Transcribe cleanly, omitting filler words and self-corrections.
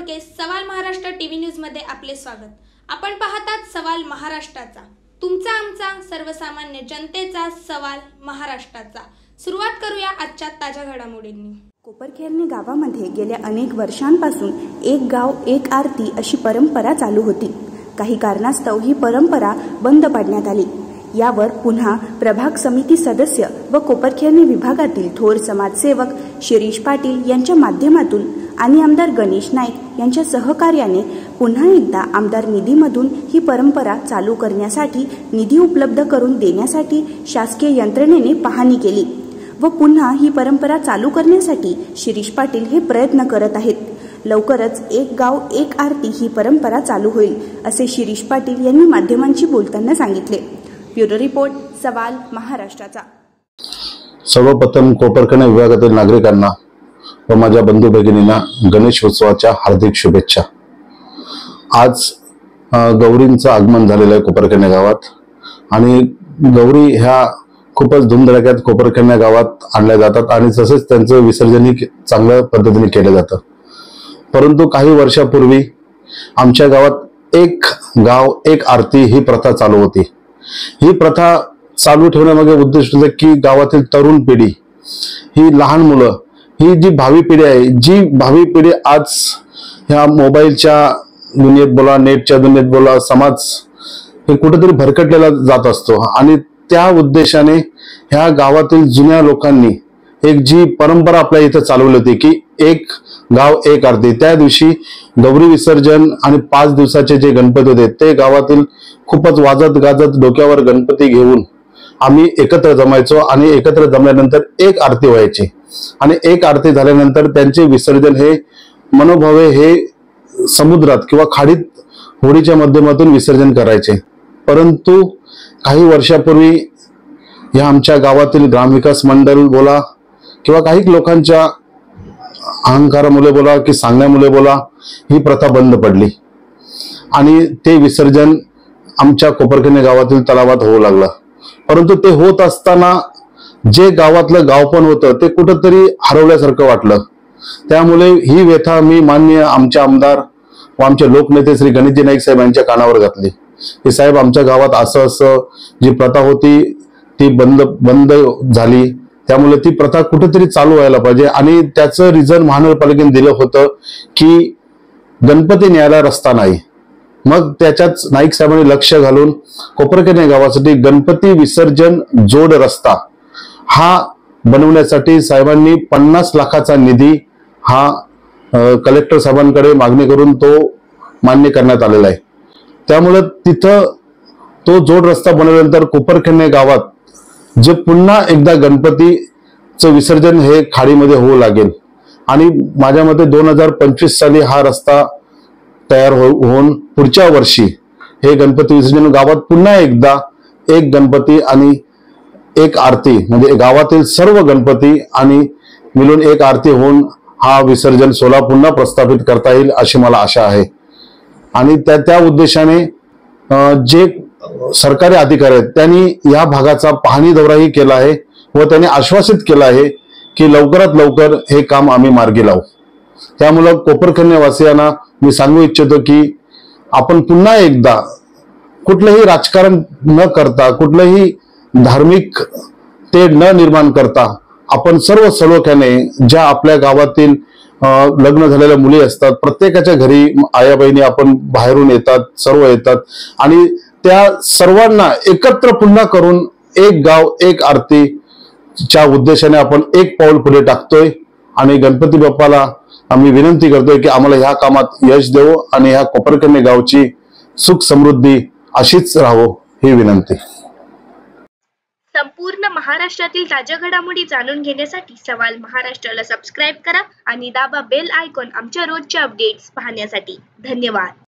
बोडके सवाल Maharashtra TV news मध्ये आपले स्वागत। आपण पाहतात सवाल महाराष्ट्राचा, तुमचा आमचा सर्वसामान्य जनतेचा सवाल महाराष्ट्राचा। सुरुवात करूया आजच्या ताज्या घडामोडींनी। कोपरखेरणे गावामध्ये गेल्या अनेक वर्षांपासून एक गाव एक आरती अशी परंपरा चालू होती। काही कारणास्तव ही परंपरा बंद पाडण्यात आली। यावर पुन्हा प्रभाग समिती सदस्य व कोपरखेरणे विभागातील थोर समाजसेवक शिरीष पाटील यांच्या माध्यमातून आणि आमदार गणेश नाईक यांच्या सहकार्याने पुन्हा एकदा आमदार निधीमधून ही परंपरा चालू करण्यासाठी निधी उपलब्ध करून देण्यासाठी शासकीय यंत्रणेने पाहणी केली व पुन्हा ही परंपरा चालू करण्यासाठी शिरीष पाटील हे प्रयत्न करत आहेत। लवकरच एक गाव एक आरती ही परंपरा चालू होईल असे शिरीष पाटील यांनी माध्यमांशी बोलताना सांगितले। ब्युरो रिपोर्ट सवाल महाराष्ट्राचा। सर्वप्रथम कोपरखेरणे विभागातील नागरिकांना व माझ्या बंधू भगिनींना गणेश उत्सवाच्या हार्दिक शुभेच्छा। आज गौरींचं आगमन झालेलं आहे कोपरखेरणे गावात आणि गौरी ह्या खूपच धूमधडाक्यात कोपरखेरणे गावात आणल्या जातात आणि तसेच त्यांचं विसर्जनही चांगल्या पद्धतीने केलं जातं। परंतु काही वर्षापूर्वी आमच्या गावात एक गाव एक आरती ही प्रथा चालू होती। ही प्रथा चालू ठेवण्यामागे उद्देश होते की गावातील तरुण पिढी, ही लहान मुलं, ही जी भावी पिढी आहे, जी भावी पिढी आज ह्या मोबाईलच्या दुनियेत बोला, नेटच्या दुनियेत बोला, समाज हे कुठेतरी भरकटलेला जात असतो आणि त्या उद्देशाने ह्या गावातील जुन्या लोकांनी एक जी परंपरा आपल्या इथं चालवली होती की एक गाव एक आरती। त्या दिवशी गौरी विसर्जन आणि 5 दिवसाचे जे गणपती होते ते गावातील खूपच वाजत गाजत डोक्यावर गणपती घेऊन आम्ही एकत्र जमायचो आणि एकत्र जमल्यानंतर एक आरती व्हायची आणि एक आरती झाल्यानंतर त्यांचे विसर्जन हे मनोभावे हे समुद्रात किंवा खाडीत होडीच्या माध्यमातून विसर्जन करायचे। परंतु काही वर्षापूर्वी या आमच्या गावातील ग्रामविकास मंडळ बोला किंवा काही लोकांच्या अहंकारामुळे बोला की सांगण्यामुळे बोला ही प्रथा बंद पडली आणि ते विसर्जन आमच्या कोपरखेरणे गावातील तलावात होऊ लागलं। परंतु ते होत असताना जे गावातलं गाव पण होतं ते कुठंतरी हरवल्यासारखं वाटलं। त्यामुळे ही व्यथा मी माननीय आमचे आमदार व आमचे लोकनेते श्री गणेशजी नाईक साहेब यांच्या कानावर घातली की साहेब आमच्या गावात असं जी प्रथा होती ती बंद झाली, त्यामुळे ती प्रथा कुठेतरी चालू व्हायला पाहिजे आणि त्याचं रिझन महानगरपालिकेने दिलं होतं की गणपती न्यायला रस्ता नाही। मग त्याच्याच नाईक साहेबांनी लक्ष घालून कोपरखेरणे गावासाठी गणपती विसर्जन जोड रस्ता हा बनवण्यासाठी साहेबांनी 50 लाखाचा निधी हा कलेक्टर साहेबांकडे मागणी करून तो मान्य करण्यात आलेला आहे। त्यामुळे तिथं तो जोड रस्ता बनवल्यानंतर कोपरखेरणे गावात जे पुन्हा एकदा गणपतीचं विसर्जन हे खाडीमध्ये होऊ लागेल आणि माझ्या मते 2025 साली हा रस्ता तयार होऊन पुढच्या वर्षी हे गणपती विसर्जन गावात पुन्हा एकदा एक गणपती आणि एक आरती म्हणजे गावातील सर्व गणपती आणि मिळून एक आरती होऊन हा विसर्जन सोहळा पुन्हा प्रस्थापित करता येईल अशी मला आशा आहे। आणि त्या उद्देशाने जे सरकारी अधिकारी आहेत त्यांनी या भागाचा पाहणी दौराही केला आहे व त्यांनी आश्वासित केलं आहे की लवकरात लवकर हे काम आम्ही मार्गी लावू। त्यामुळे कोपरखेरणे वासियांना मी सांगू इच्छितो की आपण पुन्हा एकदा कुठलंही राजकारण न करता कुठलंही धार्मिक तेढ न निर्माण करता आपण सर्व सलोख्याने ज्या आपल्या गावातील लग्न झालेल्या मुली असतात प्रत्येकाच्या घरी आया बहिणी आपण बाहेरून येतात, सर्व येतात आणि त्या सर्वांना एकत्र पुन्हा करून एक गाव एक आरतीच्या उद्देशाने आपण एक पाऊल पुढे टाकतोय आणि गणपती बाप्पाला आम्ही विनंती करतोय की आम्हाला ह्या कामात यश देवो आणि ह्या कोपरखेरणे गावची सुख समृद्धी अशीच राहो ही विनंती। संपूर्ण महाराष्ट्रातील ताज्या घडामोडी जाणून घेण्यासाठी सवाल महाराष्ट्राला सबस्क्राईब करा आणि दाबा बेल आयकॉन आमच्या रोजच्या अपडेट्स पाहण्यासाठी। धन्यवाद।